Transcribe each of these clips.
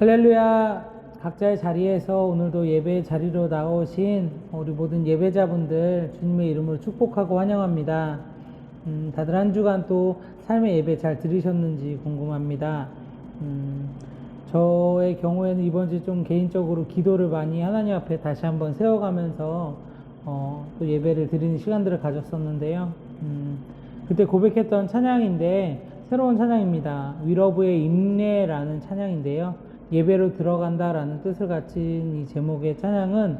할렐루야. 각자의 자리에서 오늘도 예배의 자리로 나오신 우리 모든 예배자분들 주님의 이름으로 축복하고 환영합니다. 다들 한 주간 또 삶의 예배 잘 들으셨는지 궁금합니다. 저의 경우에는 이번 주 좀 개인적으로 기도를 많이 하나님 앞에 다시 한번 세워가면서 또 예배를 드리는 시간들을 가졌었는데요. 그때 고백했던 찬양인데 새로운 찬양입니다. 위러브의 인내라는 찬양인데요. 예배로 들어간다라는 뜻을 가진 이 제목의 찬양은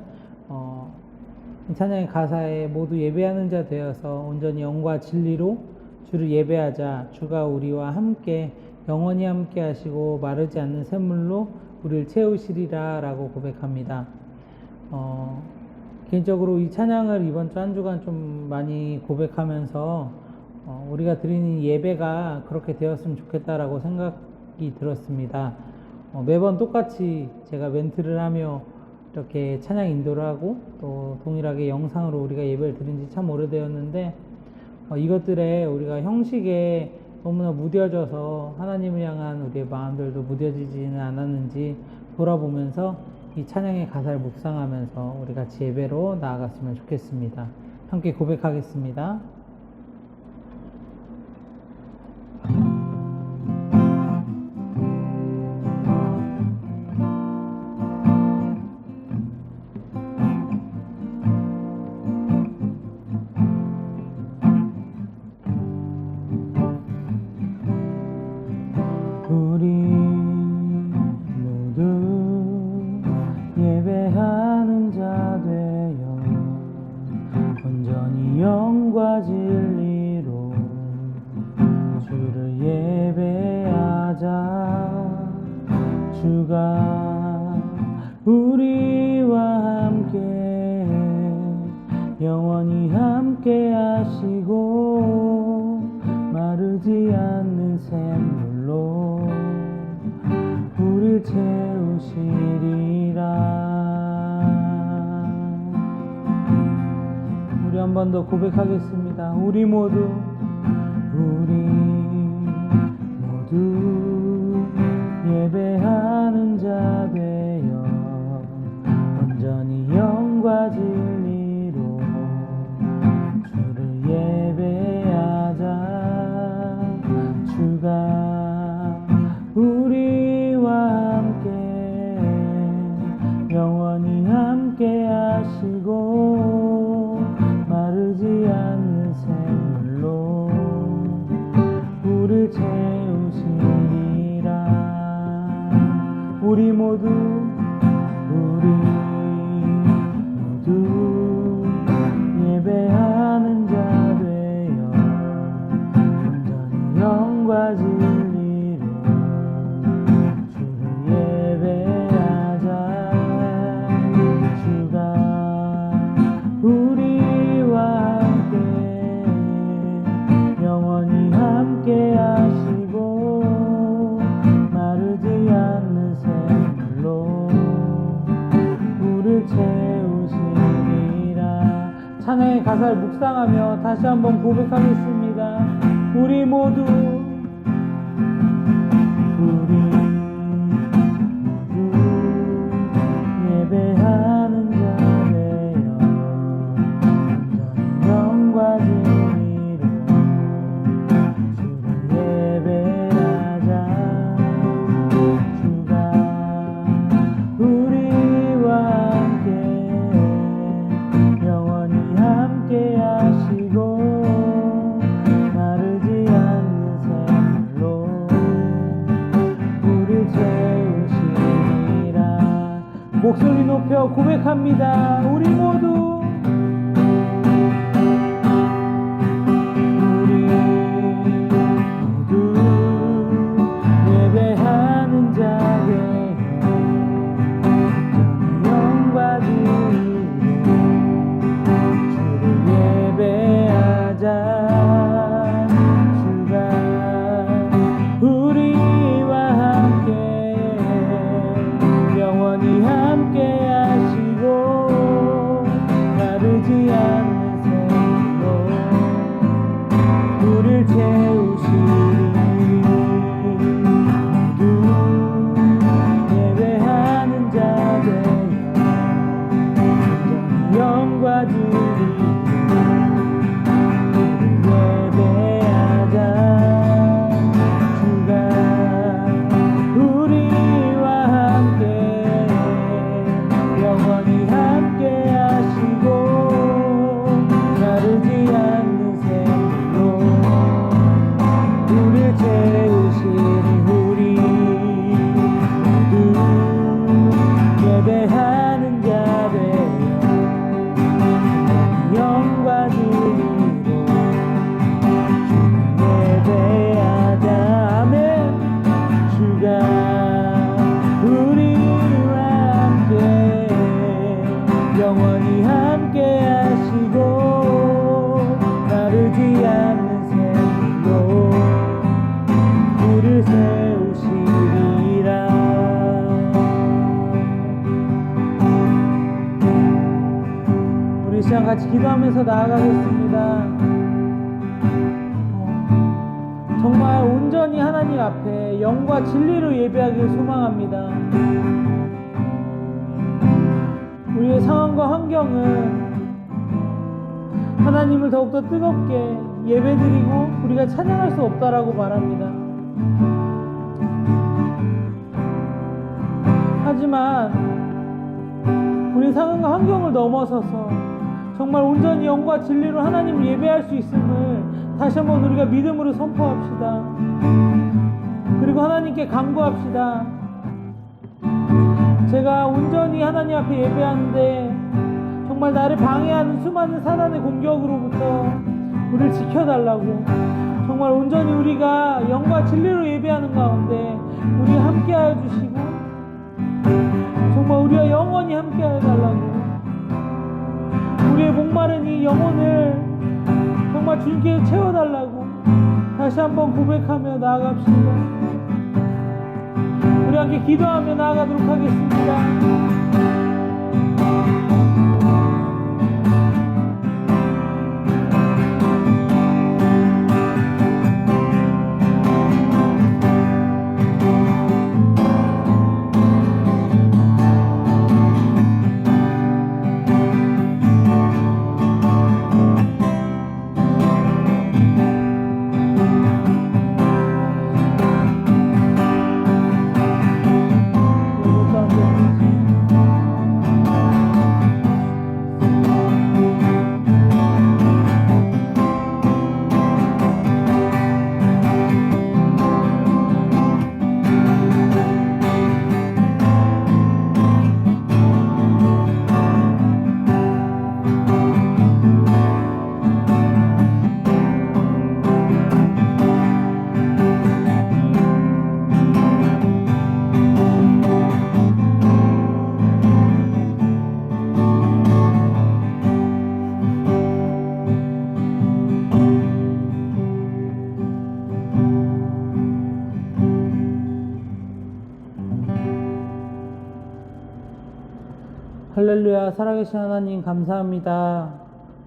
이 찬양의 가사에 모두 예배하는 자 되어서 온전히 영과 진리로 주를 예배하자. 주가 우리와 함께 영원히 함께 하시고 마르지 않는 샘물로 우리를 채우시리라 라고 고백합니다. 개인적으로 이 찬양을 이번 주 한 주간 좀 많이 고백하면서 우리가 드리는 예배가 그렇게 되었으면 좋겠다라고 생각이 들었습니다. 매번 똑같이 제가 멘트를 하며 이렇게 찬양 인도를 하고 또 동일하게 영상으로 우리가 예배를 드린 지 참 오래되었는데 이것들에 우리가 형식에 너무나 무뎌져서 하나님을 향한 우리의 마음들도 무뎌지지는 않았는지 돌아보면서 이 찬양의 가사를 묵상하면서 우리 같이 예배로 나아갔으면 좋겠습니다. 함께 고백하겠습니다. 우리 모두 예배하는 자 되어 온전히 영과 진리로 주를 예배하자. 주가 우리와 함께 영원히 함께 하시고 마르지 않는 샘물로 우릴 채우시리라. 우리 한 번 더 고백하겠습니다. 우리 모두 예배하는 자 되어 온전히 영과 진리로 주를 예배하자. 주가 우리와 함께 영원히 함께 하시고 마르지 않는 샘물로 우릴 채우시리라. 우리 모두 예배하는 자 되어 온전히 영과 진리로 주를 예배하자. 주가 우리와 함께 영원히 함께 하시고 마르지 않는 샘물로 우릴 채우시리라. 찬양의 가사를 묵상하며 다시 한번 고백하겠습니다. 우리 모두 예배하는 자 되어 온전히 영과 진리로 주를 예배하자. 주가 우리와 함께 영원히 함께 하시고 마르지 않는 샘물로 우릴 채우시리라. 목소리 높여 고백합니다. 우리 모두 예배하는 자 되어 온전히 영과 진리로 주를 예배하자. 주가 우리와 함께 영원히 함께 하시고 마르지 않는 샘물로 우릴 채우시리. 모두 예배 같이 기도하면서 나아가겠습니다. 정말 온전히 하나님 앞에 영과 진리로 예배하기를 소망합니다. 우리의 상황과 환경은 하나님을 더욱더 뜨겁게 예배드리고 우리가 찬양할 수 없다라고 말합니다. 하지만 우리 상황과 환경을 넘어서서 정말 온전히 영과 진리로 하나님을 예배할 수 있음을 다시 한번 우리가 믿음으로 선포합시다. 그리고 하나님께 간구합시다. 제가 온전히 하나님 앞에 예배하는데 정말 나를 방해하는 수많은 사단의 공격으로부터 우리를 지켜달라고, 정말 온전히 우리가 영과 진리로 예배하는 가운데 우리 함께하여 주시고 정말 우리와 영원히 함께하여 달라고, 우리의 목마른 이 영혼을 정말 주님께 채워달라고 다시 한번 고백하며 나아갑시다. 우리 함께 기도하며 나아가도록 하겠습니다. 할렐루야. 살아계신 하나님 감사합니다.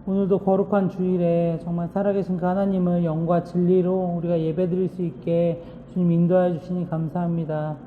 오늘도 거룩한 주일에 정말 살아계신 그 하나님을 영과 진리로 우리가 예배드릴 수 있게 주님 인도하여 주시니 감사합니다.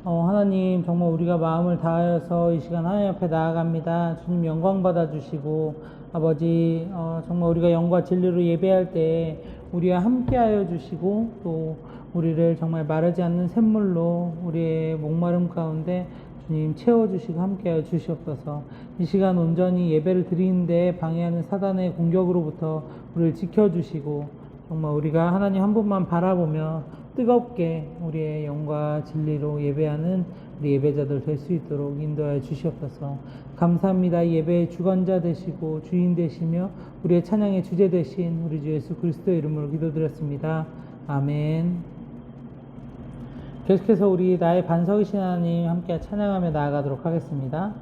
하나님 정말 우리가 마음을 다하여서 이 시간 하나님 앞에 나아갑니다. 주님 영광 받아주시고 아버지 정말 우리가 영과 진리로 예배할 때 우리와 함께하여 주시고 또 우리를 정말 마르지 않는 샘물로 우리의 목마름 가운데 주님 채워주시고 함께하여 주시옵소서. 이 시간 온전히 예배를 드리는데 방해하는 사단의 공격으로부터 우리를 지켜주시고 정말 우리가 하나님 한 분만 바라보며 뜨겁게 우리의 영과 진리로 예배하는 우리 예배자들 될 수 있도록 인도하여 주시옵소서. 감사합니다. 이 예배의 주관자 되시고 주인 되시며 우리의 찬양의 주제 되신 우리 주 예수 그리스도의 이름으로 기도드렸습니다. 아멘. 계속해서 우리 나의 반석이신 하나님 함께 찬양하며 나아가도록 하겠습니다.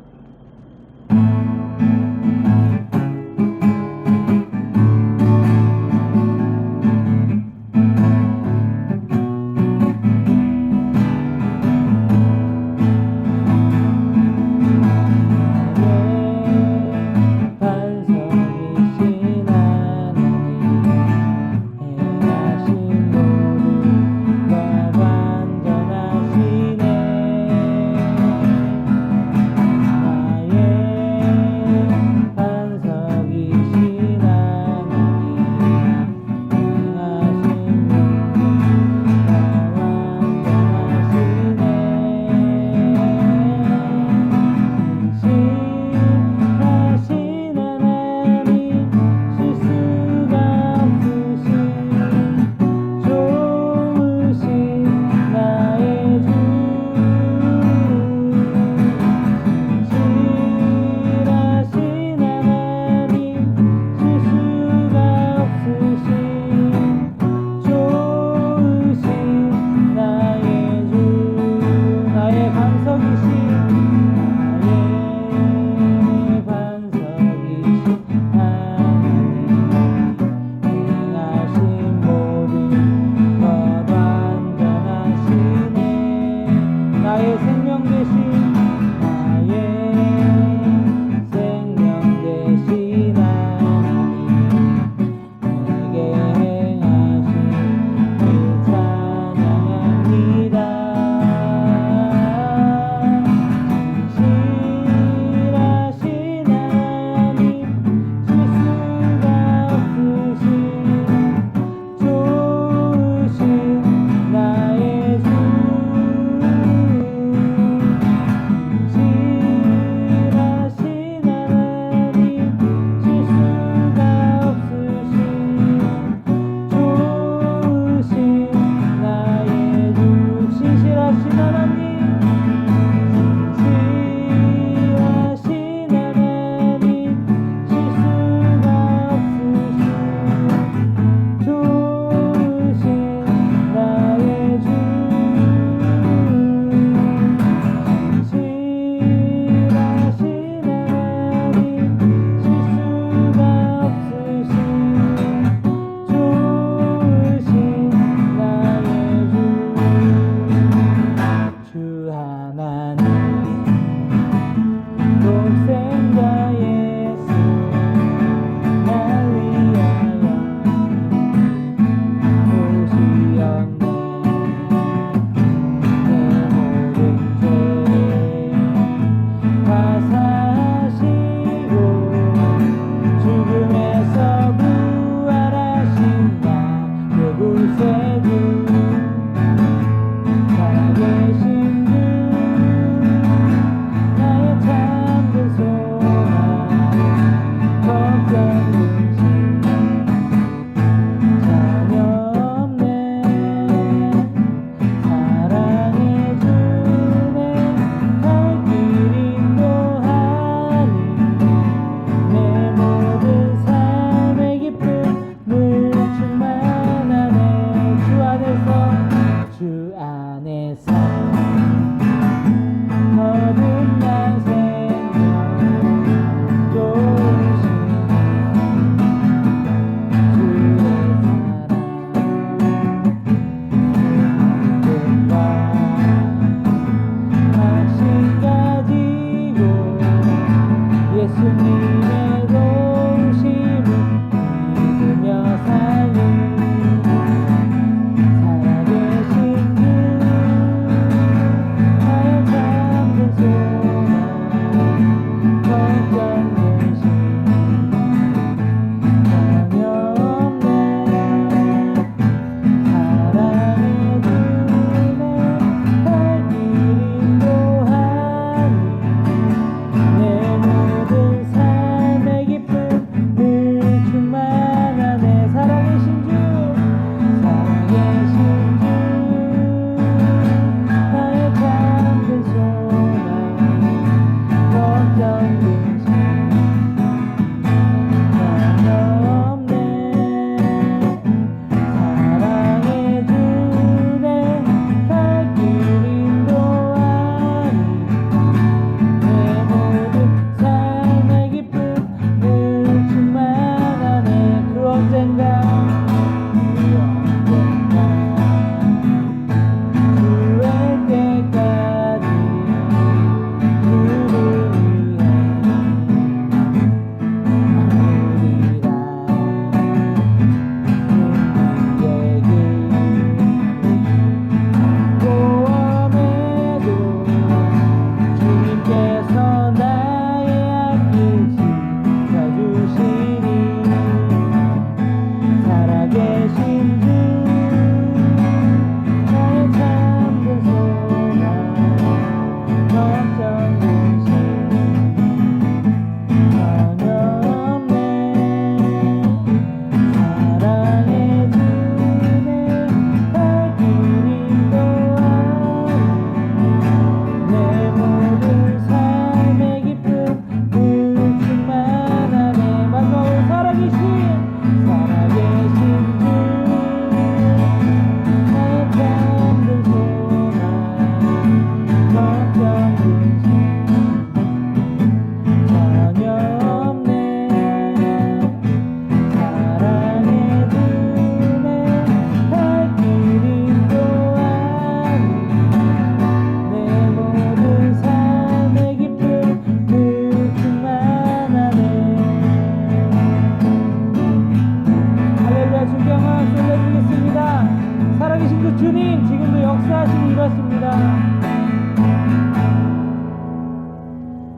주님 지금도 역사하시니 이렇습니다.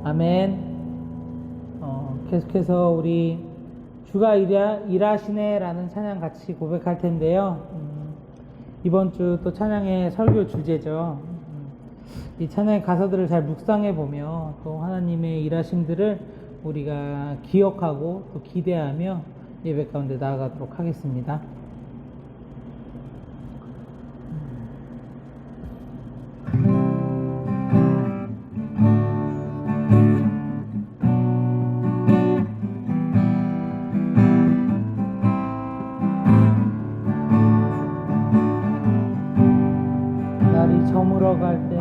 아멘. 계속해서 우리 주가 일하시네 라는 찬양 같이 고백할 텐데요. 이번 주 또 찬양의 설교 주제죠. 이 찬양의 가사들을 잘 묵상해 보며 또 하나님의 일하심들을 우리가 기억하고 또 기대하며 예배 가운데 나아가도록 하겠습니다. 날이 저물어 갈 때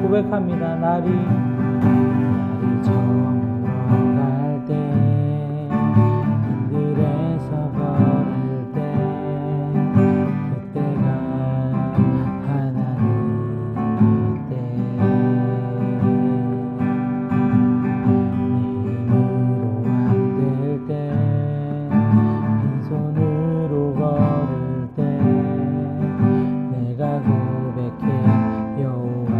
고백합니다. 날이 저물어 갈 때, 길들에서 걸을 때, 그때가 하나님 때, 힘으로 안 될 때, 빈손으로 걸을 때, 내가 고백해 여호와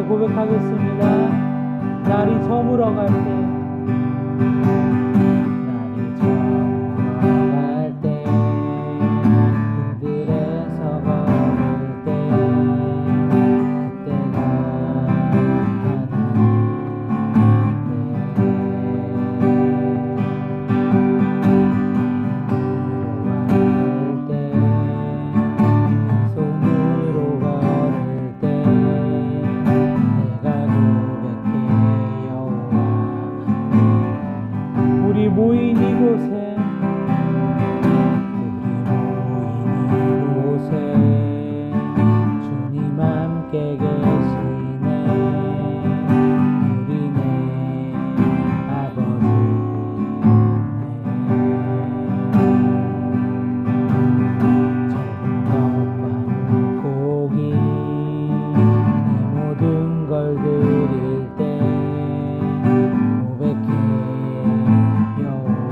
고백하겠습니다. 날이 저물어 갈 때, 날이 저물어 갈 때, 길들에서 걸을 때, 그때가 하나님 때, 손으로 걸을 때, 우리 모인 이곳에 주님 함께 계시네. 우리네 아버지 적은 것과 고기 내 모든 걸 드릴 때 고백해 여호와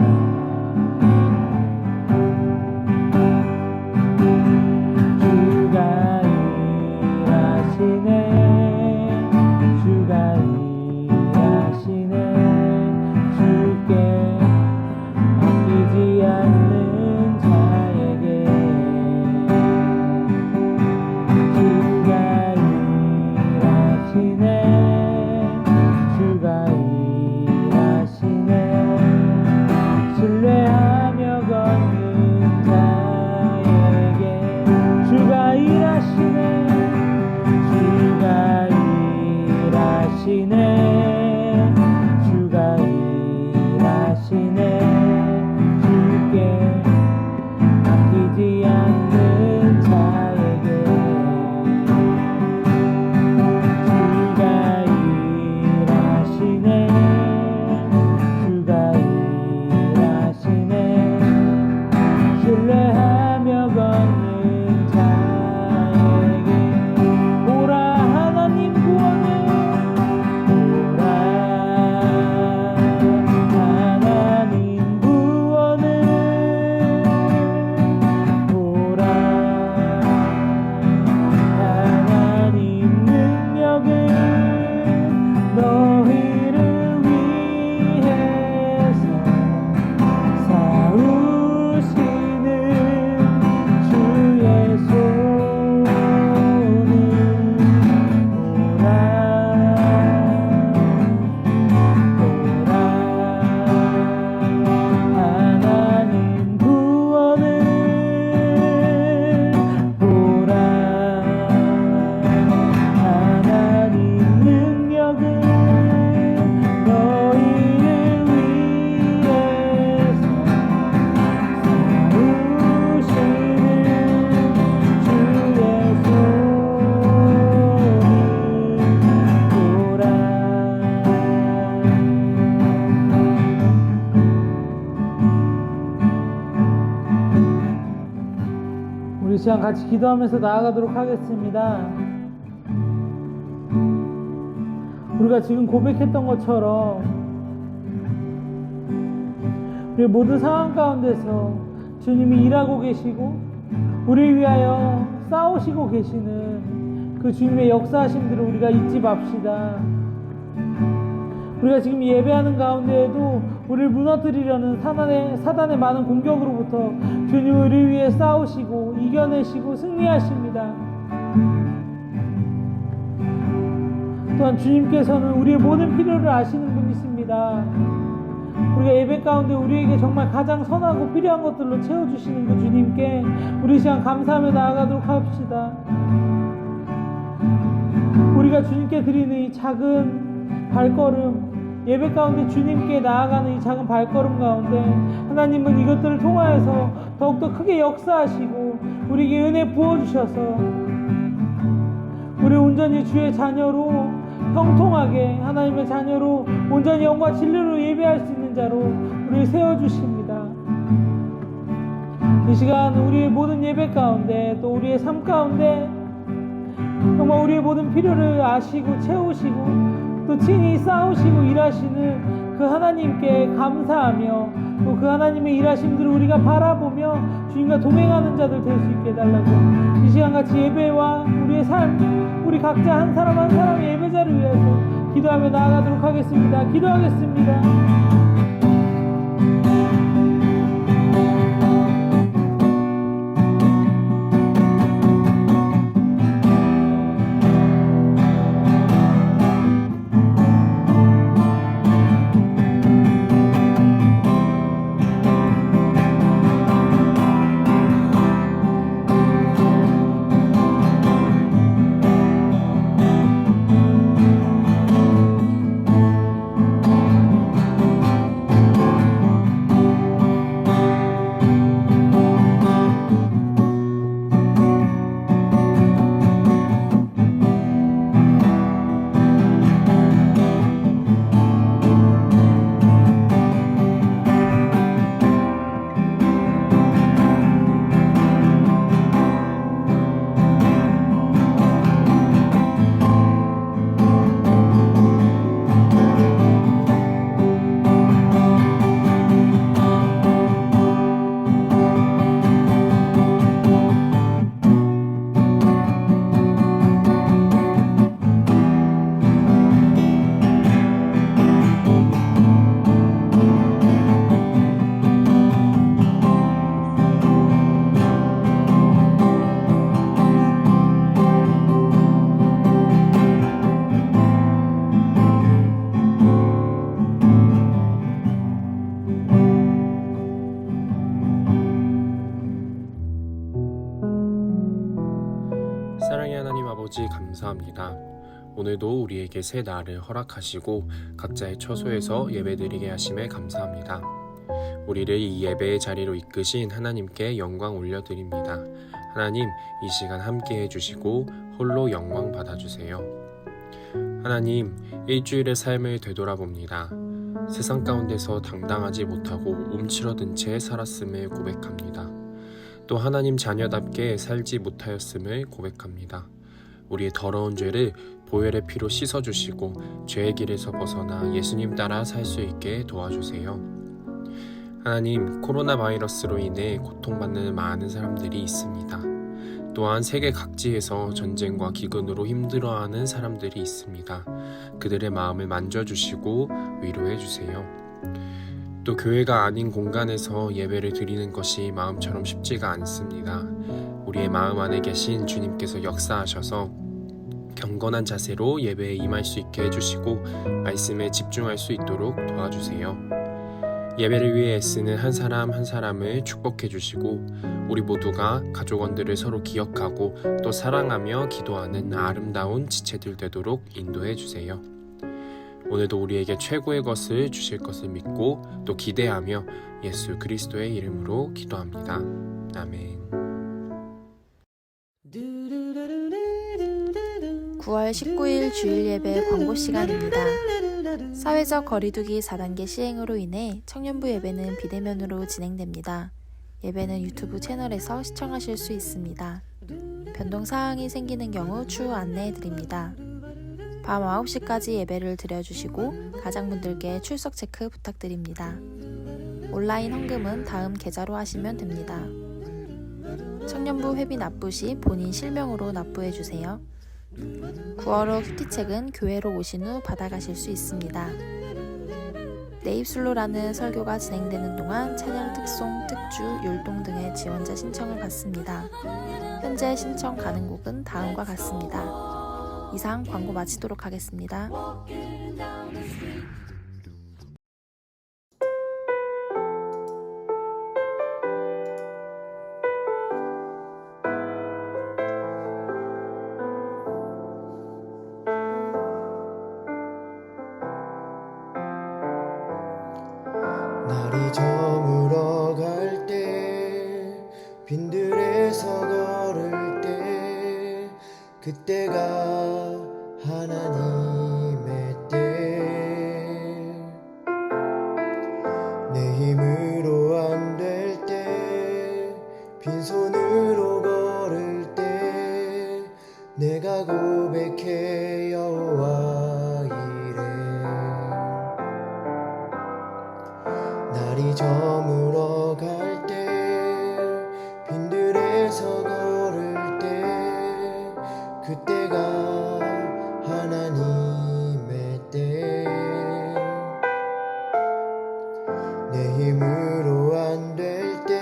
시간 같이 기도하면서 나아가도록 하겠습니다. 우리가 지금 고백했던 것처럼 우리 모든 상황 가운데서 주님이 일하고 계시고 우리를 위하여 싸우시고 계시는 그 주님의 역사하심들을 우리가 잊지 맙시다. 우리가 지금 예배하는 가운데에도 우리를 무너뜨리려는 사단의 많은 공격으로부터 주님 우리를 위해 싸우시고 이겨내시고 승리하십니다. 또한 주님께서는 우리의 모든 필요를 아시는 분이십니다. 우리가 예배 가운데 우리에게 정말 가장 선하고 필요한 것들로 채워주시는 그 주님께 우리 시간 감사하며 나아가도록 합시다. 우리가 주님께 드리는 이 작은 발걸음, 예배 가운데 주님께 나아가는 이 작은 발걸음 가운데 하나님은 이것들을 통하여서 더욱더 크게 역사하시고 우리에게 은혜 부어주셔서 우리 온전히 주의 자녀로 형통하게 하나님의 자녀로 온전히 영과 진리로 예배할 수 있는 자로 우리를 세워주십니다. 이 시간 우리의 모든 예배 가운데 또 우리의 삶 가운데 정말 우리의 모든 필요를 아시고 채우시고 또 친히 싸우시고 일하시는 그 하나님께 감사하며 또 그 하나님의 일하심들을 우리가 바라보며 주님과 동행하는 자들 될 수 있게 해달라고 이 시간같이 예배와 우리의 삶 우리 각자 한 사람 한 사람의 예배자를 위해서 기도하며 나아가도록 하겠습니다. 기도하겠습니다. 사랑의 하나님 아버지 감사합니다. 오늘도 우리에게 새 날을 허락하시고 각자의 처소에서 예배드리게 하심에 감사합니다. 우리를 이 예배의 자리로 이끄신 하나님께 영광 올려드립니다. 하나님, 이 시간 함께 해주시고 홀로 영광 받아주세요. 하나님, 일주일의 삶을 되돌아봅니다. 세상 가운데서 당당하지 못하고 움츠러든 채 살았음을 고백합니다. 또 하나님 자녀답게 살지 못하였음을 고백합니다. 우리의 더러운 죄를 보혈의 피로 씻어주시고 죄의 길에서 벗어나 예수님 따라 살 수 있게 도와주세요. 하나님, 코로나 바이러스로 인해 고통받는 많은 사람들이 있습니다. 또한 세계 각지에서 전쟁과 기근으로 힘들어하는 사람들이 있습니다. 그들의 마음을 만져주시고 위로해주세요. 또 교회가 아닌 공간에서 예배를 드리는 것이 마음처럼 쉽지가 않습니다. 우리의 마음 안에 계신 주님께서 역사하셔서 경건한 자세로 예배에 임할 수 있게 해주시고 말씀에 집중할 수 있도록 도와주세요. 예배를 위해 애쓰는 한 사람 한 사람을 축복해 주시고 우리 모두가 가족원들을 서로 기억하고 또 사랑하며 기도하는 아름다운 지체들 되도록 인도해 주세요. 오늘도 우리에게 최고의 것을 주실 것을 믿고 또 기대하며 예수 그리스도의 이름으로 기도합니다. 아멘. 9월 19일 주일 예배 광고 시간입니다. 사회적 거리두기 4단계 시행으로 인해 청년부 예배는 비대면으로 진행됩니다. 예배는 유튜브 채널에서 시청하실 수 있습니다. 변동사항이 생기는 경우 추후 안내해 드립니다. 밤 9시까지 예배를 드려주시고 가장분들께 출석 체크 부탁드립니다. 온라인 헌금은 다음 계좌로 하시면 됩니다. 청년부 회비 납부 시 본인 실명으로 납부해주세요. 9월호 큐티책은 교회로 오신 후 받아가실 수 있습니다. 내 입술로라는 설교가 진행되는 동안 찬양 특송, 특주, 율동 등의 지원자 신청을 받습니다. 현재 신청 가능 곡은 다음과 같습니다. 이상 광고 마치도록 하겠습니다. 날이 저물어 갈 때 빈들에서 걸을 때 그때가 하나님의 때 내 힘으로 안 될 때 빈손으로 걸을 때 내가 고백해 여호와 이래 날이 저물어 갈 때 빈들에서 걸을 때 그때가 하나님의 때 내 힘으로 안 될 때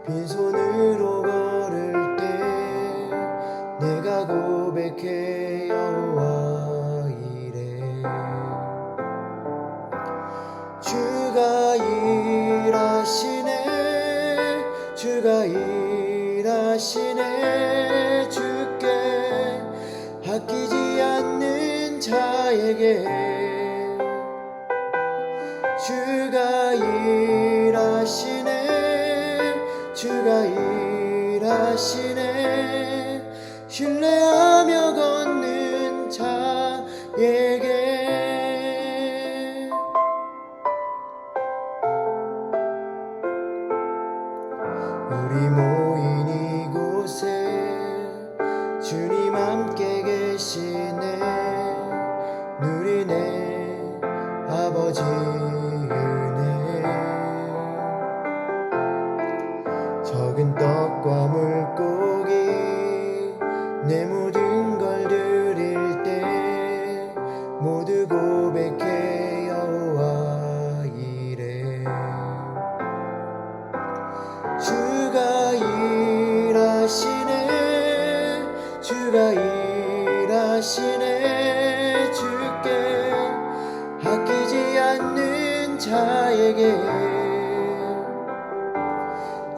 빈손으로 걸을 때 내가 고백해 여호와 이래 주가 일하시네 주가 일하시네 주께 아끼지 않는 자에게 주가 일하시네 주가 일하시네 신뢰하며 걷는 자에게 우리 모인 이곳에 주님 함께 계시네 누리네 아버지 은혜 적은 떡과 물고기 내 모든 걸 드릴 때 모두 고백해 여호와 이래 주가 일하시네 주가 일하시네 주께 아끼지 않는 자에게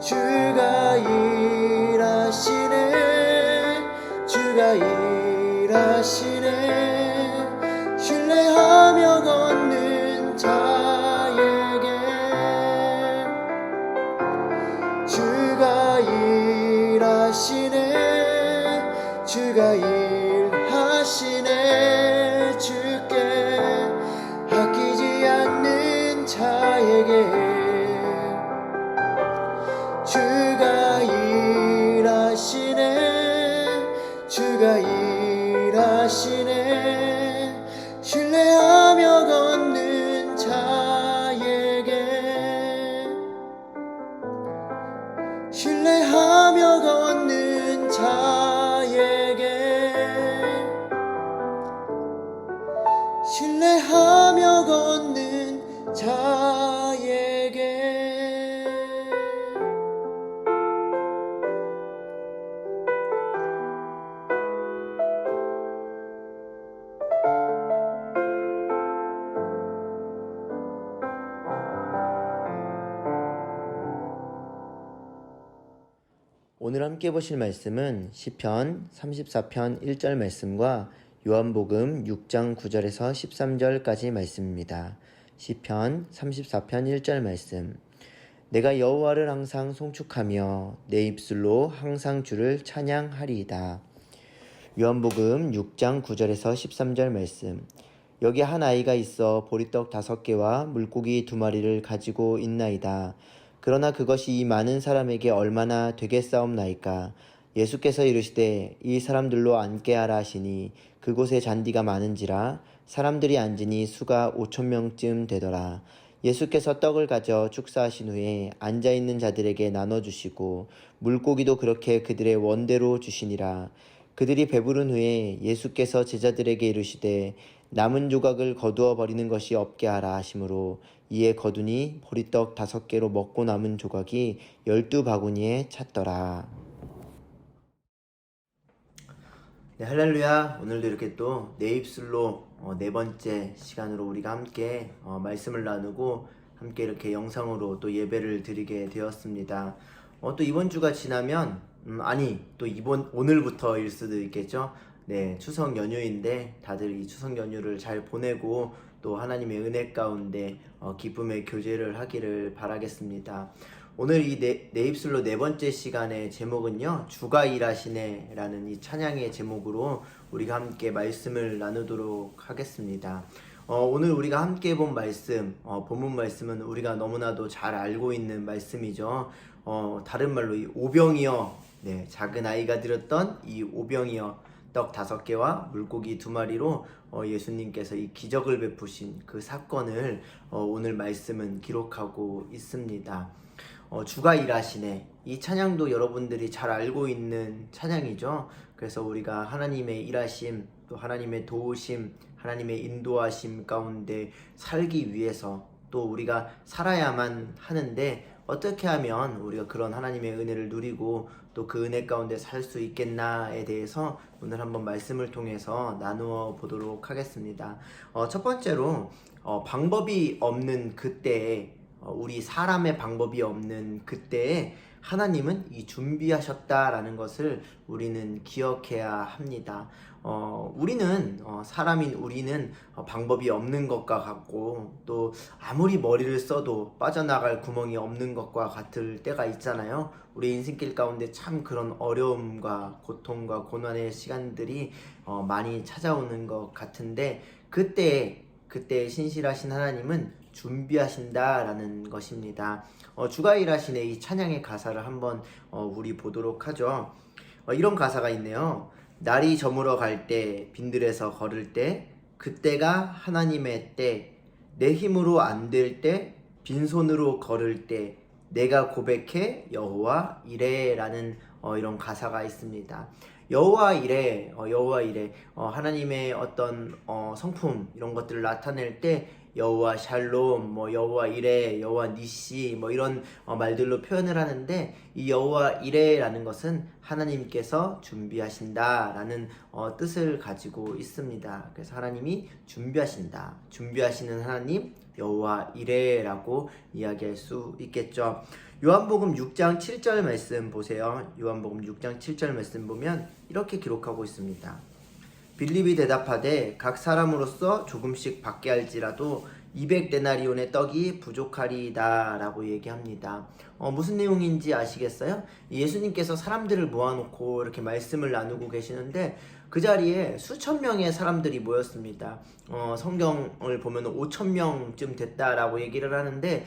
주가 일하시네 주가 일하시네 신뢰하며 걷는 자에게 주가 일하시네 주가 일하시네 주께 아끼지 않는 자에게 주가 일하시네 주가 일하시네 신뢰하며 걷는 자에게 신뢰하며 걷는 자에게 신뢰하며 걷는 자에게 오늘 함께 보실 말씀은 시편 34편 1절 말씀과 요한복음 6장 9절에서 13절까지 말씀입니다. 시편 34편 1절 말씀 내가 여호와를 항상 송축하며 내 입술로 항상 주를 찬양하리이다. 요한복음 6장 9절에서 13절 말씀 여기 한 아이가 있어 보리떡 5개와 물고기 2마리를 가지고 있나이다. 그러나 그것이 이 많은 사람에게 얼마나 되겠사옵나이까. 예수께서 이르시되 이 사람들로 앉게 하라 하시니 그곳에 잔디가 많은지라 사람들이 앉으니 수가 5,000명쯤 되더라. 예수께서 떡을 가져 축사하신 후에 앉아있는 자들에게 나눠주시고 물고기도 그렇게 그들의 원대로 주시니라. 그들이 배부른 후에 예수께서 제자들에게 이르시되 남은 조각을 거두어 버리는 것이 없게 하라 하시므로 이에 거두니 보리떡 5개로 먹고 남은 조각이 12바구니에 찼더라. 네, 할렐루야. 오늘도 이렇게 또 내 입술로 네 번째 시간으로 우리가 함께 말씀을 나누고 함께 이렇게 영상으로 또 예배를 드리게 되었습니다. 또 이번 주가 지나면 또 오늘부터일 수도 있겠죠. 네, 추석 연휴인데 다들 이 추석 연휴를 잘 보내고 또 하나님의 은혜 가운데 기쁨의 교제를 하기를 바라겠습니다. 오늘 이 내 입술로 네 번째 시간의 제목은요, 주가 일하시네 라는 이 찬양의 제목으로 우리가 함께 말씀을 나누도록 하겠습니다. 오늘 우리가 함께 본 말씀, 본문 말씀은 우리가 너무나도 잘 알고 있는 말씀이죠. 다른 말로 이 오병이어, 네, 작은 아이가 드렸던 이 오병이어 떡 5개와 물고기 2마리로 예수님께서 이 기적을 베푸신 그 사건을 오늘 말씀은 기록하고 있습니다. 주가 일하시네. 이 찬양도 여러분들이 잘 알고 있는 찬양이죠. 그래서 우리가 하나님의 일하심, 또 하나님의 도우심, 하나님의 인도하심 가운데 살기 위해서 또 우리가 살아야만 하는데 어떻게 하면 우리가 그런 하나님의 은혜를 누리고 또 그 은혜 가운데 살 수 있겠나에 대해서 오늘 한번 말씀을 통해서 나누어 보도록 하겠습니다. 첫 번째로 방법이 없는 그때에, 우리 사람의 방법이 없는 그때에 하나님은 이 준비하셨다라는 것을 우리는 기억해야 합니다. 사람인 우리는 방법이 없는 것과 같고 또 아무리 머리를 써도 빠져나갈 구멍이 없는 것과 같을 때가 있잖아요. 우리 인생길 가운데 참 그런 어려움과 고통과 고난의 시간들이 많이 찾아오는 것 같은데 그때 신실하신 하나님은 준비하신다라는 것입니다. 주가 일하시네 이 찬양의 가사를 한번 우리 보도록 하죠. 이런 가사가 있네요. 날이 저물어 갈 때 빈들에서 걸을 때 그때가 하나님의 때 내 힘으로 안 될 때 빈손으로 걸을 때 내가 고백해 여호와 이레라는 이런 가사가 있습니다. 여호와 이레 하나님의 어떤 성품 이런 것들을 나타낼 때 여호와 샬롬, 여호와 이레, 여호와 니시 이런 말들로 표현을 하는데 이 여호와 이레라는 것은 하나님께서 준비하신다라는 뜻을 가지고 있습니다. 그래서 하나님이 준비하신다, 준비하시는 하나님 여호와 이레라고 이야기할 수 있겠죠. 요한복음 6장 7절 말씀 보세요. 요한복음 6장 7절 말씀 보면 이렇게 기록하고 있습니다. 빌립이 대답하되 각 사람으로서 조금씩 받게 할지라도 200데나리온의 떡이 부족하리이다 라고 얘기합니다. 무슨 내용인지 아시겠어요? 예수님께서 사람들을 모아놓고 이렇게 말씀을 나누고 계시는데 그 자리에 수천 명의 사람들이 모였습니다. 성경을 보면 5,000명쯤 됐다라고 얘기를 하는데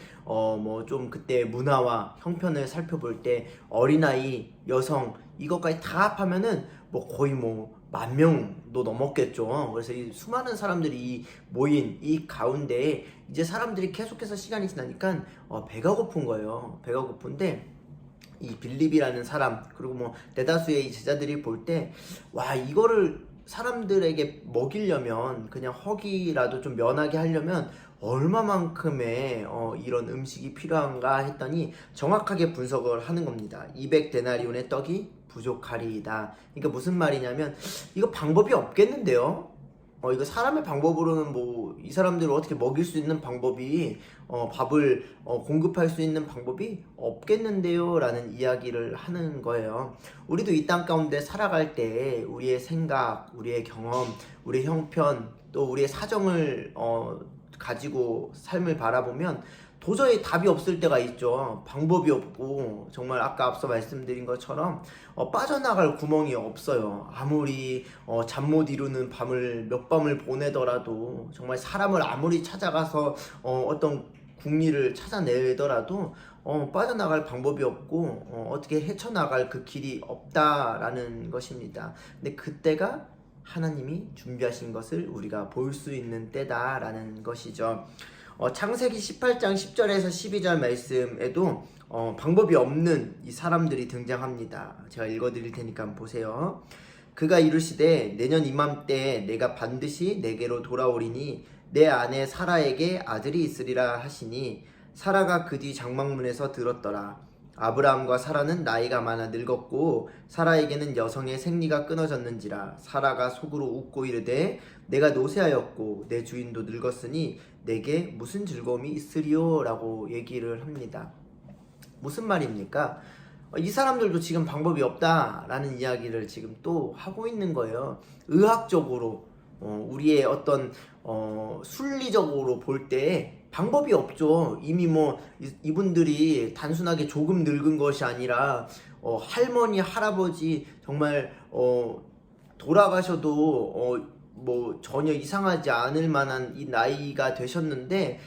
좀 그때 문화와 형편을 살펴볼 때 어린아이, 여성 이것까지 다 합하면은 거의 10,000명도 넘었겠죠. 그래서 이 수많은 사람들이 모인 이 가운데에 이제 사람들이 계속해서 시간이 지나니까 배가 고픈 거예요. 배가 고픈데 이 빌립이라는 사람 그리고 대다수의 이 제자들이 볼 때 와 이거를 사람들에게 먹이려면 그냥 허기라도 좀 면하게 하려면 얼마만큼의 이런 음식이 필요한가 했더니 정확하게 분석을 하는 겁니다. 200데나리온의 떡이 부족하리이다. 그러니까 무슨 말이냐면 이거 방법이 없겠는데요. 이거 사람의 방법으로는 이 사람들을 어떻게 먹일 수 있는 방법이 밥을 공급할 수 있는 방법이 없겠는데요 라는 이야기를 하는 거예요. 우리도 이 땅 가운데 살아갈 때 우리의 생각, 우리의 경험, 우리의 형편 또 우리의 사정을 가지고 삶을 바라보면 도저히 답이 없을 때가 있죠. 방법이 없고 정말 아까 앞서 말씀드린 것처럼 빠져나갈 구멍이 없어요. 아무리 잠 못 이루는 밤을 몇 밤을 보내더라도 정말 사람을 아무리 찾아가서 어떤 국리를 찾아내더라도 빠져나갈 방법이 없고 어떻게 헤쳐나갈 그 길이 없다라는 것입니다. 근데 그때가 하나님이 준비하신 것을 우리가 볼 수 있는 때다라는 것이죠. 창세기 18장 10절에서 12절 말씀에도 방법이 없는 이 사람들이 등장합니다. 제가 읽어드릴 테니까 한번 보세요. 그가 이르시되 내년 이맘때에 내가 반드시 내게로 돌아오리니 내 아내 사라에게 아들이 있으리라 하시니 사라가 그 뒤 장막문에서 들었더라. 아브라함과 사라는 나이가 많아 늙었고 사라에게는 여성의 생리가 끊어졌는지라. 사라가 속으로 웃고 이르되 내가 노쇠하였고 내 주인도 늙었으니 내게 무슨 즐거움이 있으리요? 라고 얘기를 합니다. 무슨 말입니까? 이 사람들도 지금 방법이 없다라는 이야기를 지금 또 하고 있는 거예요. 의학적으로 우리의 어떤 순리적으로 볼 때 방법이 없죠. 이미 이분들이 단순하게 조금 늙은 것이 아니라 할머니 할아버지 정말 돌아가셔도 전혀 이상하지 않을 만한 이 나이가 되셨는데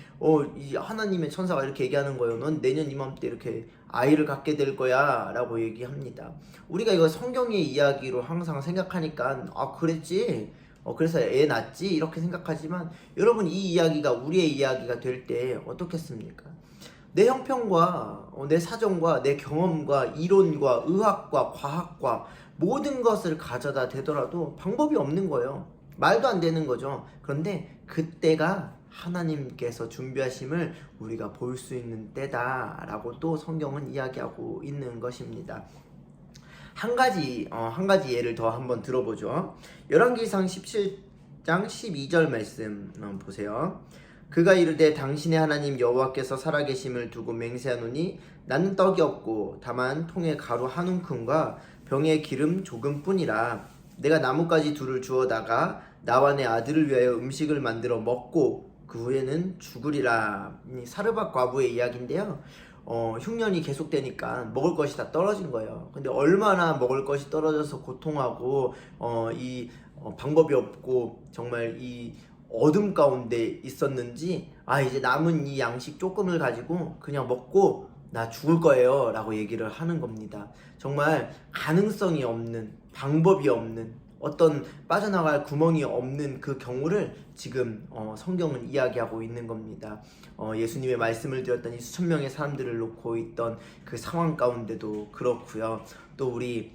이 하나님의 천사가 이렇게 얘기하는 거예요. 넌 내년 이맘때 이렇게 아이를 갖게 될 거야 라고 얘기합니다. 우리가 이거 성경의 이야기로 항상 생각하니까 그랬지, 그래서 애 낳지 이렇게 생각하지만 여러분, 이 이야기가 우리의 이야기가 될 때 어떻겠습니까? 내 형편과 내 사정과 내 경험과 이론과 의학과 과학과 모든 것을 가져다 대더라도 방법이 없는 거예요. 말도 안 되는 거죠. 그런데 그때가 하나님께서 준비하심을 우리가 볼 수 있는 때다라고 또 성경은 이야기하고 있는 것입니다. 한 가지 예를 더 한번 들어보죠. 열왕기상 17장 12절 말씀 보세요. 그가 이르되 당신의 하나님 여호와께서 살아계심을 두고 맹세하노니 나는 떡이 없고 다만 통에 가루 한 움큼과 병에 기름 조금뿐이라. 내가 나뭇가지 둘을 주어다가 나와 내 아들을 위하여 음식을 만들어 먹고 그 후에는 죽으리라. 사르밧 과부의 이야기인데요. 흉년이 계속되니까 먹을 것이 다 떨어진 거예요. 근데 얼마나 먹을 것이 떨어져서 고통하고 방법이 없고 정말 이 어둠 가운데 있었는지 이제 남은 이 양식 조금을 가지고 그냥 먹고 나 죽을 거예요 라고 얘기를 하는 겁니다. 정말 가능성이 없는, 방법이 없는, 어떤 빠져나갈 구멍이 없는 그 경우를 지금 성경은 이야기하고 있는 겁니다. 예수님의 말씀을 드렸던 이 수천 명의 사람들을 놓고 있던 그 상황 가운데도 그렇고요. 또 우리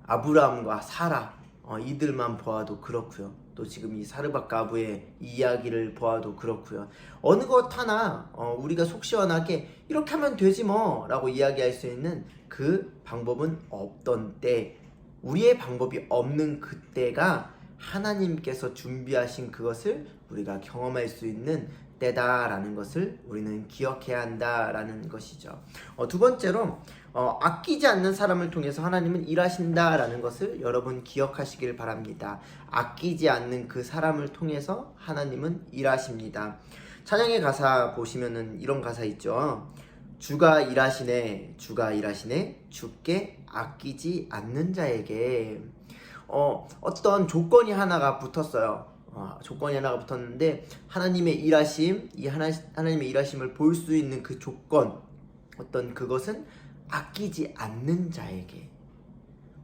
아브라함과 사라 이들만 보아도 그렇고요. 또 지금 이 사르밧 과부의 이야기를 보아도 그렇고요. 어느 것 하나 우리가 속 시원하게 이렇게 하면 되지 뭐 라고 이야기할 수 있는 그 방법은 없던 때, 우리의 방법이 없는 그때가 하나님께서 준비하신 그것을 우리가 경험할 수 있는 때다라는 것을 우리는 기억해야 한다라는 것이죠. 두 번째로 아끼지 않는 사람을 통해서 하나님은 일하신다라는 것을 여러분 기억하시길 바랍니다. 아끼지 않는 그 사람을 통해서 하나님은 일하십니다. 찬양의 가사 보시면은 이런 가사 있죠. 주가 일하시네, 주가 일하시네, 주께 아끼지 않는 자에게. 어떤 조건이 하나가 붙었어요. 조건이 하나가 붙었는데 하나님의 일하심, 하나님의 일하심을 볼 수 있는 그 조건, 어떤 그것은 아끼지 않는 자에게.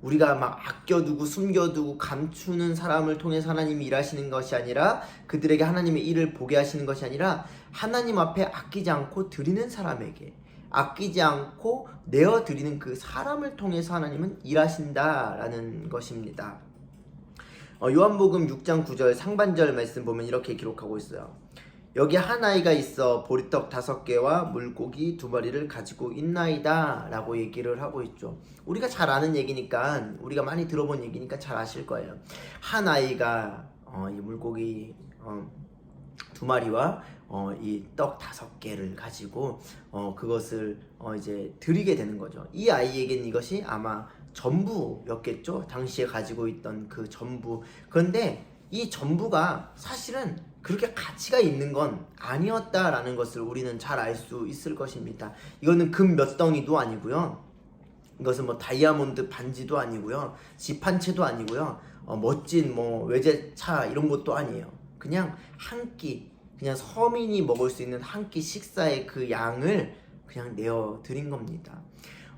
우리가 막 아껴두고 숨겨두고 감추는 사람을 통해서 하나님이 일하시는 것이 아니라, 그들에게 하나님의 일을 보게 하시는 것이 아니라 하나님 앞에 아끼지 않고 드리는 사람에게, 아끼지 않고 내어드리는 그 사람을 통해서 하나님은 일하신다라는 것입니다. 요한복음 6장 9절 상반절 말씀 보면 이렇게 기록하고 있어요. 여기 한 아이가 있어 보리떡 5개와 물고기 2마리를 가지고 있나이다 라고 얘기를 하고 있죠. 우리가 잘 아는 얘기니까, 우리가 많이 들어본 얘기니까 잘 아실 거예요. 한 아이가 이 물고기 2마리와 이 떡 5개를 가지고 그것을 이제 드리게 되는 거죠. 이 아이에겐 이것이 아마 전부였겠죠. 당시에 가지고 있던 그 전부. 그런데 이 전부가 사실은 그렇게 가치가 있는 건 아니었다라는 것을 우리는 잘 알 수 있을 것입니다. 이거는 금 몇 덩이도 아니고요. 이것은 다이아몬드 반지도 아니고요. 집 한 채도 아니고요. 멋진 외제차 이런 것도 아니에요. 그냥 한 끼 그냥 서민이 먹을 수 있는 한 끼 식사의 그 양을 그냥 내어 드린 겁니다.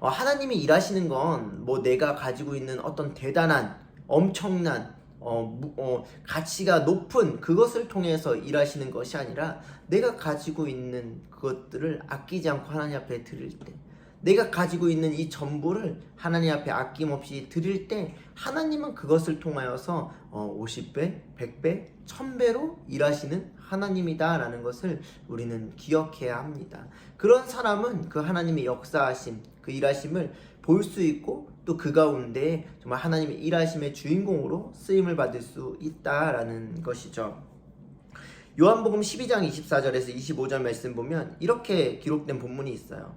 하나님이 일하시는 건 뭐 내가 가지고 있는 어떤 대단한 엄청난 가치가 높은 그것을 통해서 일하시는 것이 아니라 내가 가지고 있는 그것들을 아끼지 않고 하나님 앞에 드릴 때, 내가 가지고 있는 이 전부를 하나님 앞에 아낌없이 드릴 때 하나님은 그것을 통하여서 50배, 100배, 1000배로 일하시는 하나님이다라는 것을 우리는 기억해야 합니다. 그런 사람은 그 하나님의 역사하심, 그 일하심을 볼 수 있고 또 그 가운데 정말 하나님의 일하심의 주인공으로 쓰임을 받을 수 있다라는 것이죠. 요한복음 12장 24절에서 25절 말씀 보면 이렇게 기록된 본문이 있어요.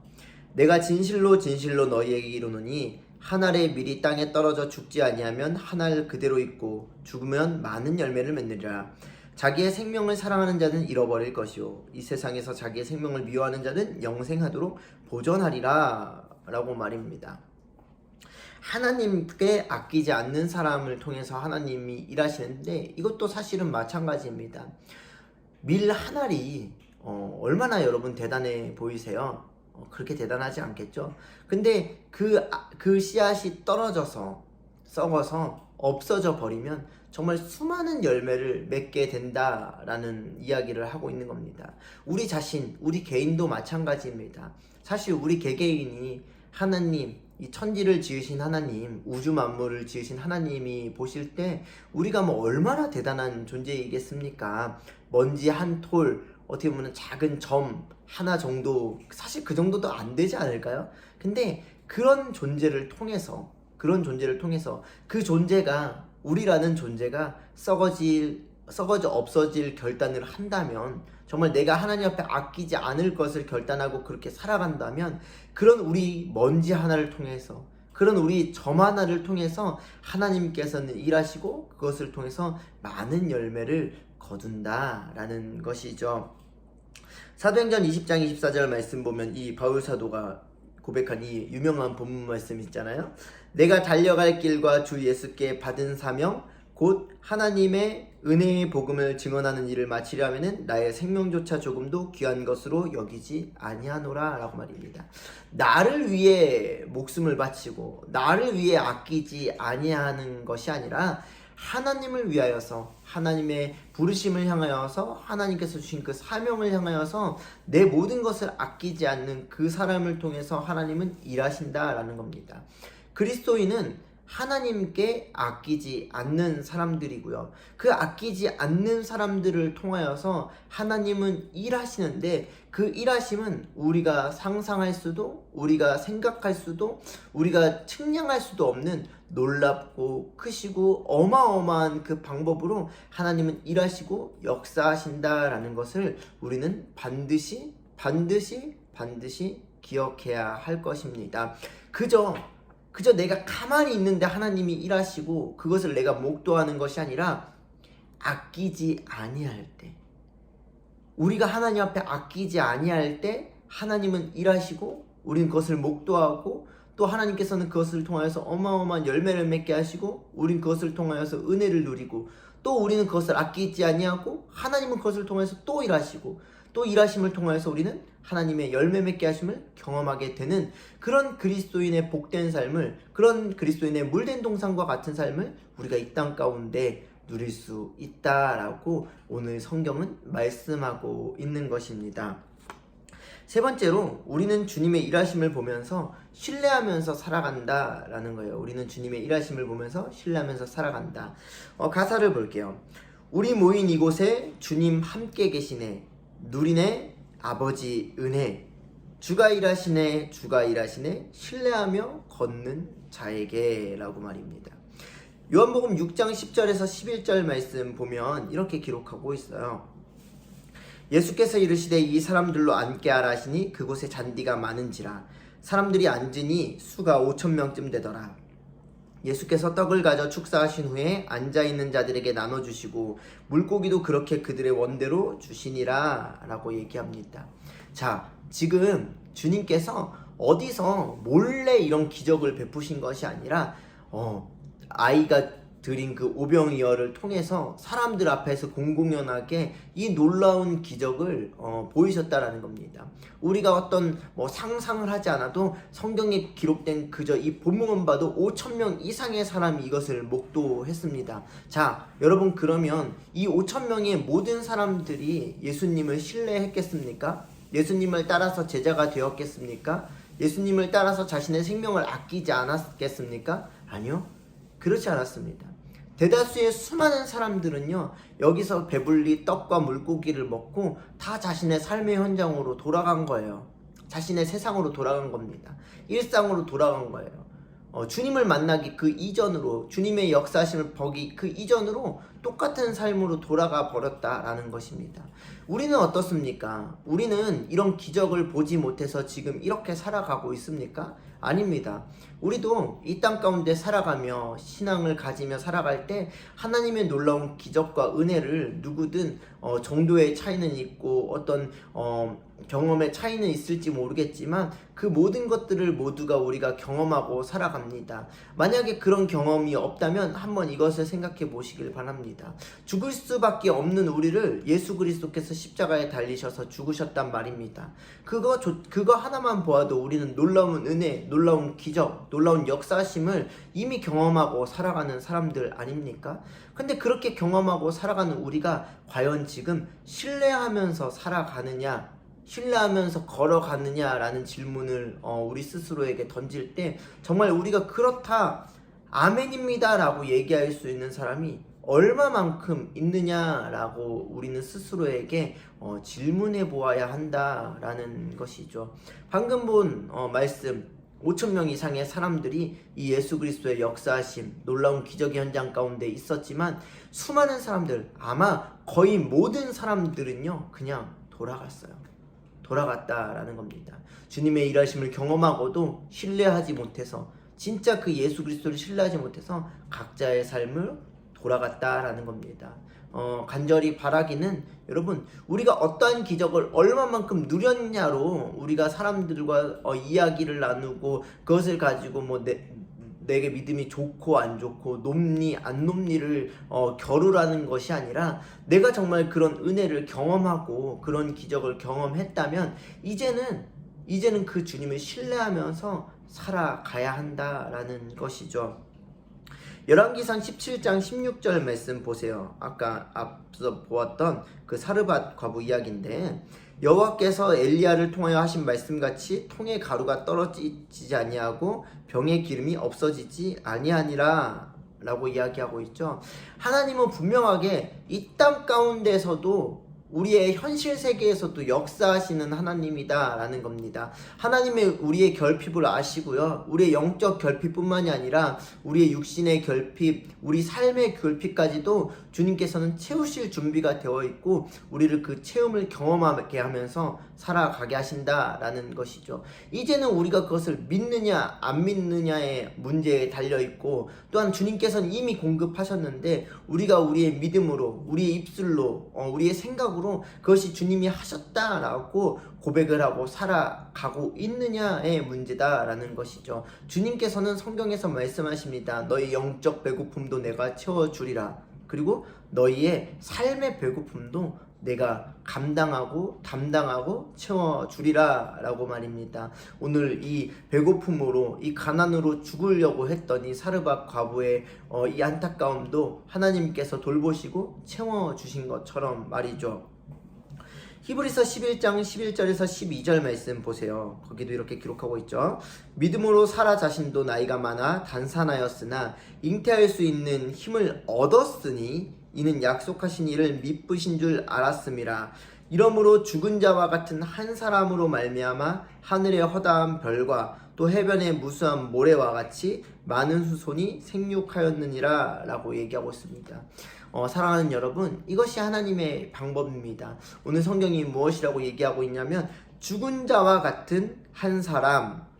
내가 진실로 진실로 너희에게 이르노니 한 알의 밀이 땅에 떨어져 죽지 아니하면 한 알 그대로 있고 죽으면 많은 열매를 맺느리라. 자기의 생명을 사랑하는 자는 잃어버릴 것이요 이 세상에서 자기의 생명을 미워하는 자는 영생하도록 보존하리라 라고 말입니다. 하나님께 아끼지 않는 사람을 통해서 하나님이 일하시는데 이것도 사실은 마찬가지입니다. 밀 한 알이 얼마나 여러분 대단해 보이세요? 그렇게 대단하지 않겠죠? 근데 그 씨앗이 떨어져서 썩어서 없어져 버리면 정말 수많은 열매를 맺게 된다라는 이야기를 하고 있는 겁니다. 우리 자신, 우리 개인도 마찬가지입니다. 사실 우리 개개인이 하나님, 이 천지를 지으신 하나님, 우주 만물을 지으신 하나님이 보실 때 우리가 뭐 얼마나 대단한 존재이겠습니까? 먼지 한 톨, 어떻게 보면 작은 점 하나 정도, 사실 그 정도도 안 되지 않을까요? 근데 그런 존재를 통해서 그 존재가, 우리라는 존재가 썩어져 없어질 결단을 한다면, 정말 내가 하나님 앞에 아끼지 않을 것을 결단하고 그렇게 살아간다면, 그런 우리 먼지 하나를 통해서, 그런 우리 점 하나를 통해서 하나님께서는 일하시고 그것을 통해서 많은 열매를 거둔다라는 것이죠. 사도행전 20장 24절 말씀 보면 이 바울 사도가 고백한 이 유명한 본문 말씀 있잖아요. 내가 달려갈 길과 주 예수께 받은 사명 곧 하나님의 은혜의 복음을 증언하는 일을 마치려 하면은 나의 생명조차 조금도 귀한 것으로 여기지 아니하노라 라고 말입니다. 나를 위해 목숨을 바치고 나를 위해 아끼지 아니하는 것이 아니라 하나님을 위하여서, 하나님의 부르심을 향하여서, 하나님께서 주신 그 사명을 향하여서 내 모든 것을 아끼지 않는 그 사람을 통해서 하나님은 일하신다라는 겁니다. 그리스도인은 하나님께 아끼지 않는 사람들이고요. 그 아끼지 않는 사람들을 통하여서 하나님은 일하시는데 그 일하심은 우리가 상상할 수도, 우리가 생각할 수도, 우리가 측량할 수도 없는 놀랍고 크시고 어마어마한 그 방법으로 하나님은 일하시고 역사하신다라는 것을 우리는 반드시 기억해야 할 것입니다. 그저 내가 가만히 있는데 하나님이 일하시고 그것을 내가 목도하는 것이 아니라 아끼지 아니할 때, 우리가 하나님 앞에 아끼지 아니할 때 하나님은 일하시고 우리는 그것을 목도하고 또 하나님께서는 그것을 통하여서 어마어마한 열매를 맺게 하시고 우리는 그것을 통하여서 은혜를 누리고 또 우리는 그것을 아끼지 아니하고 하나님은 그것을 통해서 또 일하시고 또 일하심을 통하여서 우리는 하나님의 열매 맺게 하심을 경험하게 되는 그런 그리스도인의 복된 삶을, 그런 그리스도인의 물된 동산과 같은 삶을 우리가 이 땅 가운데 누릴 수 있다라고 오늘 성경은 말씀하고 있는 것입니다. 세 번째로 우리는 주님의 일하심을 보면서 신뢰하면서 살아간다라는 거예요. 우리는 주님의 일하심을 보면서 신뢰하면서 살아간다. 가사를 볼게요. 우리 모인 이곳에 주님 함께 계시네. 누리네 아버지 은혜. 주가 일하시네 신뢰하며 걷는 자에게 라고 말입니다. 요한복음 6장 10절에서 11절 말씀 보면 이렇게 기록하고 있어요. 예수께서 이르시되 이 사람들로 앉게 하라 하시니 그곳에 잔디가 많은지라 사람들이 앉으니 수가 5,000명쯤 되더라. 예수께서 떡을 가져 축사하신 후에 앉아있는 자들에게 나눠주시고 물고기도 그렇게 그들의 원대로 주시니라 라고 얘기합니다. 자, 지금 주님께서 어디서 몰래 이런 기적을 베푸신 것이 아니라 아이가 드린 그 오병이어를 통해서 사람들 앞에서 공공연하게 이 놀라운 기적을 보이셨다라는 겁니다. 우리가 어떤 상상을 하지 않아도 성경에 기록된 그저 이 본문만 봐도 5,000명 이상의 사람이 이것을 목도했습니다. 자, 여러분, 그러면 이 5,000명의 모든 사람들이 예수님을 신뢰했겠습니까? 예수님을 따라서 제자가 되었겠습니까? 예수님을 따라서 자신의 생명을 아끼지 않았겠습니까? 아니요, 그렇지 않았습니다. 대다수의 수많은 사람들은요, 여기서 배불리 떡과 물고기를 먹고 다 자신의 삶의 현장으로 돌아간 거예요. 자신의 세상으로 돌아간 겁니다. 일상으로 돌아간 거예요. 주님을 만나기 그 이전으로, 주님의 역사하심을 보기 그 이전으로 똑같은 삶으로 돌아가 버렸다라는 것입니다. 우리는 어떻습니까? 우리는 이런 기적을 보지 못해서 지금 이렇게 살아가고 있습니까? 아닙니다. 우리도 이 땅 가운데 살아가며 신앙을 가지며 살아갈 때 하나님의 놀라운 기적과 은혜를 누구든 정도의 차이는 있고 어떤 경험의 차이는 있을지 모르겠지만 그 모든 것들을 모두가 우리가 경험하고 살아갑니다. 만약에 그런 경험이 없다면 한번 이것을 생각해 보시길 바랍니다. 죽을 수밖에 없는 우리를 예수 그리스도께서 십자가에 달리셔서 죽으셨단 말입니다. 그거 하나만 보아도 우리는 놀라운 은혜, 놀라운 기적, 놀라운 역사심을 이미 경험하고 살아가는 사람들 아닙니까? 근데 그렇게 경험하고 살아가는 우리가 과연 지금 신뢰하면서 살아가느냐, 신뢰하면서 걸어가느냐라는 질문을 우리 스스로에게 던질 때 정말 우리가 그렇다, 아멘입니다 라고 얘기할 수 있는 사람이 얼마만큼 있느냐라고 우리는 스스로에게 질문해 보아야 한다라는 것이죠. 방금 본 말씀, 5,000명 이상의 사람들이 이 예수 그리스도의 역사하심, 놀라운 기적의 현장 가운데 있었지만 수많은 사람들, 아마 거의 모든 사람들은요 그냥 돌아갔다라는 겁니다. 주님의 일하심을 경험하고도 신뢰하지 못해서, 진짜 그 예수 그리스도를 신뢰하지 못해서 각자의 삶을 돌아갔다라는 겁니다. 간절히 바라기는, 여러분, 우리가 어떠한 기적을 얼마만큼 누렸냐로 우리가 사람들과 이야기를 나누고 그것을 가지고 내게 믿음이 좋고 안 좋고 높니 안 높니를 겨루라는 것이 아니라, 내가 정말 그런 은혜를 경험하고 그런 기적을 경험했다면 이제는 그 주님을 신뢰하면서 살아가야 한다라는 것이죠. 열왕기상 17장 16절 말씀 보세요. 아까 앞서 보았던 그 사르밧 과부 이야기인데, 여호와께서 엘리야를 통하여 하신 말씀같이 통의 가루가 떨어지지 아니하고 병의 기름이 없어지지 아니하니라 라고 이야기하고 있죠. 하나님은 분명하게 이 땅 가운데서도 우리의 현실 세계에서도 역사하시는 하나님이다 라는 겁니다. 하나님의 우리의 결핍을 아시고요, 우리의 영적 결핍뿐만이 아니라 우리의 육신의 결핍, 우리 삶의 결핍까지도 주님께서는 채우실 준비가 되어 있고 우리를 그 체험을 경험하게 하면서 살아가게 하신다라는 것이죠. 이제는 우리가 그것을 믿느냐 안 믿느냐의 문제에 달려있고, 또한 주님께서는 이미 공급하셨는데 우리가 우리의 믿음으로, 우리의 입술로, 우리의 생각으로 그것이 주님이 하셨다라고 고백을 하고 살아가고 있느냐의 문제다라는 것이죠. 주님께서는 성경에서 말씀하십니다. 너희 영적 배고픔도 내가 채워주리라. 그리고 너희의 삶의 배고픔도 내가 감당하고 담당하고 채워주리라 라고 말입니다. 오늘 이 배고픔으로, 이 가난으로 죽으려고 했던 이 사르밧 과부의 이 안타까움도 하나님께서 돌보시고 채워주신 것처럼 말이죠. 히브리서 11장 11절에서 12절 말씀 보세요. 거기도 이렇게 기록하고 있죠. 믿음으로 사라 자신도 나이가 많아 단산하였으나 잉태할 수 있는 힘을 얻었으니 이는 약속하신 이를 미쁘신 줄 알았음이라. 이러므로 죽은 자와 같은 한 사람으로 말미암아 하늘의 허다한 별과 또 해변의 무수한 모래와 같이 많은 후손이 생육하였느니라 라고 얘기하고 있습니다. 사랑하는 여러분, 이것이 하나님의 방법입니다. 오늘 성경이 무엇이라고 얘기하고 있냐면, 죽은 자와 같은 한 사람,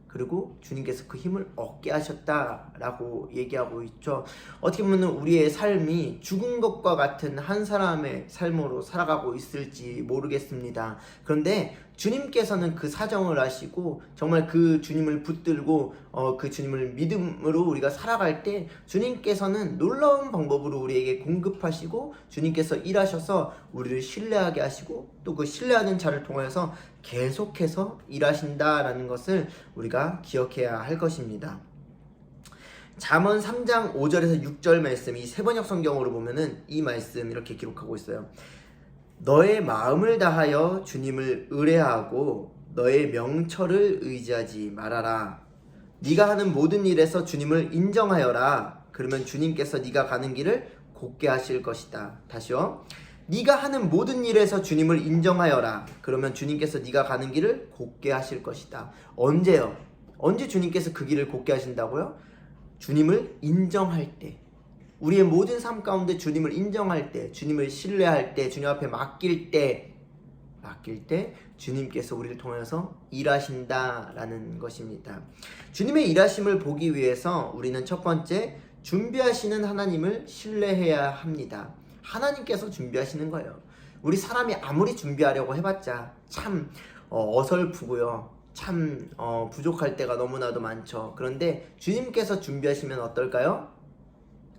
그리고 주님께서 그 힘을 얻게 하셨다라고 얘기하고 있죠. 어떻게 보면 우리의 삶이 죽은 것과 같은 한 사람의 삶으로 살아가고 있을지 모르겠습니다. 그런데 주님께서는 그 사정을 아시고 정말 그 주님을 붙들고 그 주님을 믿음으로 우리가 살아갈 때 주님께서는 놀라운 방법으로 우리에게 공급하시고 주님께서 일하셔서 우리를 신뢰하게 하시고 또 그 신뢰하는 자를 통해서 계속해서 일하신다라는 것을 우리가 기억해야 할 것입니다. 잠언 3장 5절에서 6절 말씀, 이 세번역 성경으로 보면은 이 말씀 이렇게 기록하고 있어요. 너의 마음을 다하여 주님을 의뢰하고 너의 명철을 의지하지 말아라. 네가 하는 모든 일에서 주님을 인정하여라. 그러면 주님께서 네가 가는 길을 곧게 하실 것이다. 다시요. 네가 하는 모든 일에서 주님을 인정하여라. 그러면 주님께서 네가 가는 길을 곧게 하실 것이다. 언제요? 언제 주님께서 그 길을 곧게 하신다고요? 주님을 인정할 때, 우리의 모든 삶 가운데 주님을 인정할 때, 주님을 신뢰할 때, 주님 앞에 맡길 때 주님께서 우리를 통해서 일하신다라는 것입니다. 주님의 일하심을 보기 위해서 우리는 첫 번째, 준비하시는 하나님을 신뢰해야 합니다. 하나님께서 준비하시는 거예요. 우리 사람이 아무리 준비하려고 해봤자 참 어설프고요. 참 부족할 때가 너무나도 많죠. 그런데 주님께서 준비하시면 어떨까요?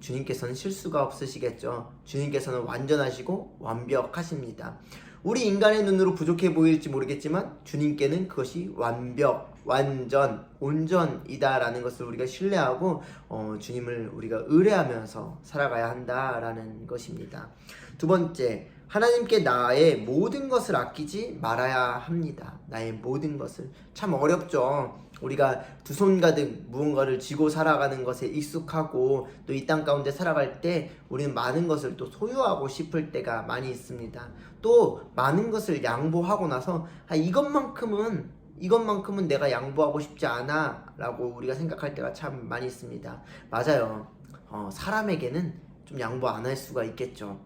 주님께서는 실수가 없으시겠죠. 주님께서는 완전하시고 완벽하십니다. 우리 인간의 눈으로 부족해 보일지 모르겠지만 주님께는 그것이 완벽, 완전, 온전이다라는 것을 우리가 신뢰하고 주님을 우리가 의뢰하면서 살아가야 한다라는 것입니다. 두 번째, 하나님께 나의 모든 것을 아끼지 말아야 합니다. 나의 모든 것을. 참 어렵죠. 우리가 두 손 가득 무언가를 쥐고 살아가는 것에 익숙하고 또 이 땅 가운데 살아갈 때 우리는 많은 것을 또 소유하고 싶을 때가 많이 있습니다. 또 많은 것을 양보하고 나서 이것만큼은 내가 양보하고 싶지 않아 라고 우리가 생각할 때가 참 많이 있습니다. 맞아요. 사람에게는 좀 양보 안 할 수가 있겠죠.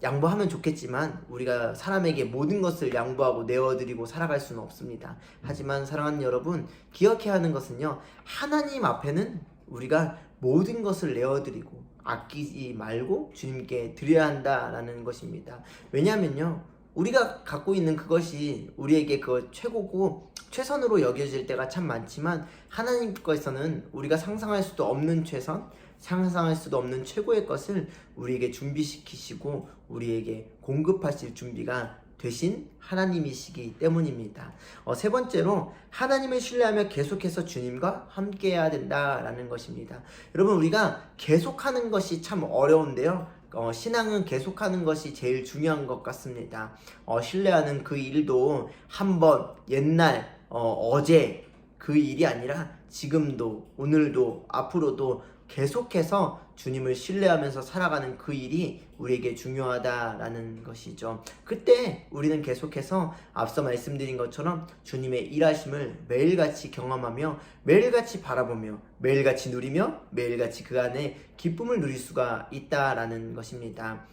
양보하면 좋겠지만 우리가 사람에게 모든 것을 양보하고 내어드리고 살아갈 수는 없습니다. 하지만 사랑하는 여러분, 기억해야 하는 것은요, 하나님 앞에는 우리가 모든 것을 내어드리고 아끼지 말고 주님께 드려야 한다라는 것입니다. 왜냐하면요, 우리가 갖고 있는 그것이 우리에게 그 최고고 최선으로 여겨질 때가 참 많지만 하나님께서는 우리가 상상할 수도 없는 최선, 상상할 수도 없는 최고의 것을 우리에게 준비시키시고 우리에게 공급하실 준비가 되신 하나님이시기 때문입니다. 세 번째로, 하나님을 신뢰하며 계속해서 주님과 함께해야 된다라는 것입니다. 여러분, 우리가 계속하는 것이 참 어려운데요. 신앙은 계속하는 것이 제일 중요한 것 같습니다. 신뢰하는 그 일도 한번 옛날 어제 그 일이 아니라 지금도, 오늘도, 앞으로도 계속해서 주님을 신뢰하면서 살아가는 그 일이 우리에게 중요하다라는 것이죠. 그때 우리는 계속해서 앞서 말씀드린 것처럼 주님의 일하심을 매일같이 경험하며 매일같이 바라보며 매일같이 누리며 매일같이 그 안에 기쁨을 누릴 수가 있다라는 것입니다.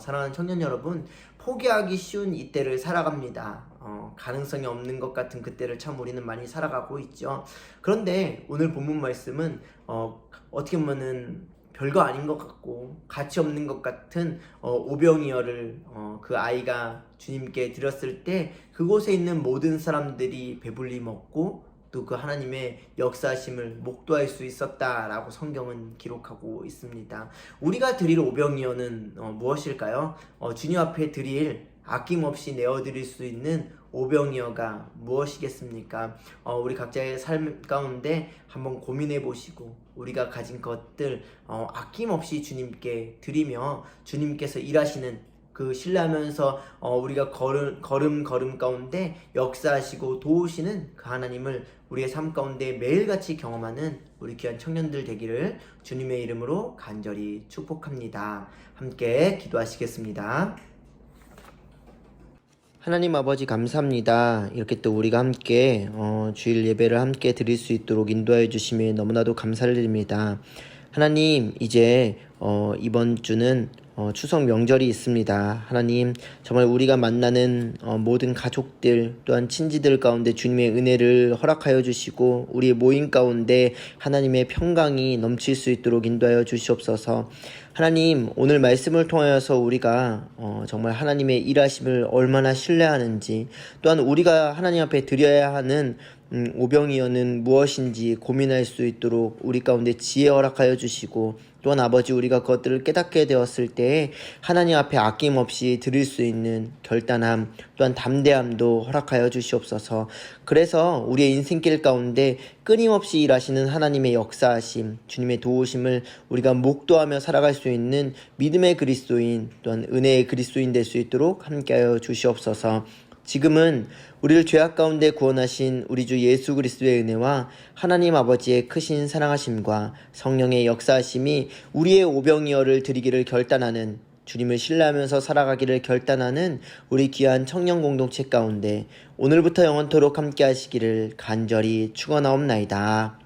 사랑하는 청년 여러분, 포기하기 쉬운 이때를 살아갑니다. 가능성이 없는 것 같은 그때를 참 우리는 많이 살아가고 있죠. 그런데 오늘 본문 말씀은 어떻게 보면은 별거 아닌 것 같고 가치 없는 것 같은 오병이어를 그 아이가 주님께 드렸을 때 그곳에 있는 모든 사람들이 배불리 먹고 또 그 하나님의 역사하심을 목도할 수 있었다라고 성경은 기록하고 있습니다. 우리가 드릴 오병이어는 무엇일까요? 주님 앞에 드릴 아낌없이 내어드릴 수 있는 오병이어가 무엇이겠습니까? 우리 각자의 삶 가운데 한번 고민해 보시고 우리가 가진 것들 아낌없이 주님께 드리며 주님께서 일하시는 그 신뢰하면서 우리가 걸음 가운데 역사하시고 도우시는 그 하나님을 우리의 삶 가운데 매일같이 경험하는 우리 귀한 청년들 되기를 주님의 이름으로 간절히 축복합니다. 함께 기도하시겠습니다. 하나님 아버지, 감사합니다. 이렇게 또 우리가 함께 주일 예배를 함께 드릴 수 있도록 인도하여 주심에 너무나도 감사를 드립니다. 하나님, 이제 이번 주는 추석 명절이 있습니다. 하나님, 정말 우리가 만나는 모든 가족들 또한 친지들 가운데 주님의 은혜를 허락하여 주시고 우리의 모임 가운데 하나님의 평강이 넘칠 수 있도록 인도하여 주시옵소서. 하나님, 오늘 말씀을 통하여서 우리가 정말 하나님의 일하심을 얼마나 신뢰하는지, 또한 우리가 하나님 앞에 드려야 하는 오병이어는 무엇인지 고민할 수 있도록 우리 가운데 지혜 허락하여 주시고, 또한 아버지, 우리가 그것들을 깨닫게 되었을 때 하나님 앞에 아낌없이 드릴 수 있는 결단함 또한 담대함도 허락하여 주시옵소서. 그래서 우리의 인생길 가운데 끊임없이 일하시는 하나님의 역사하심, 주님의 도우심을 우리가 목도하며 살아갈 수 있는 믿음의 그리스도인 또한 은혜의 그리스도인 될 수 있도록 함께하여 주시옵소서. 지금은 우리를 죄악 가운데 구원하신 우리 주 예수 그리스도의 은혜와 하나님 아버지의 크신 사랑하심과 성령의 역사하심이 우리의 오병이어를 드리기를 결단하는, 주님을 신뢰하면서 살아가기를 결단하는 우리 귀한 청년 공동체 가운데 오늘부터 영원토록 함께 하시기를 간절히 축원하옵나이다.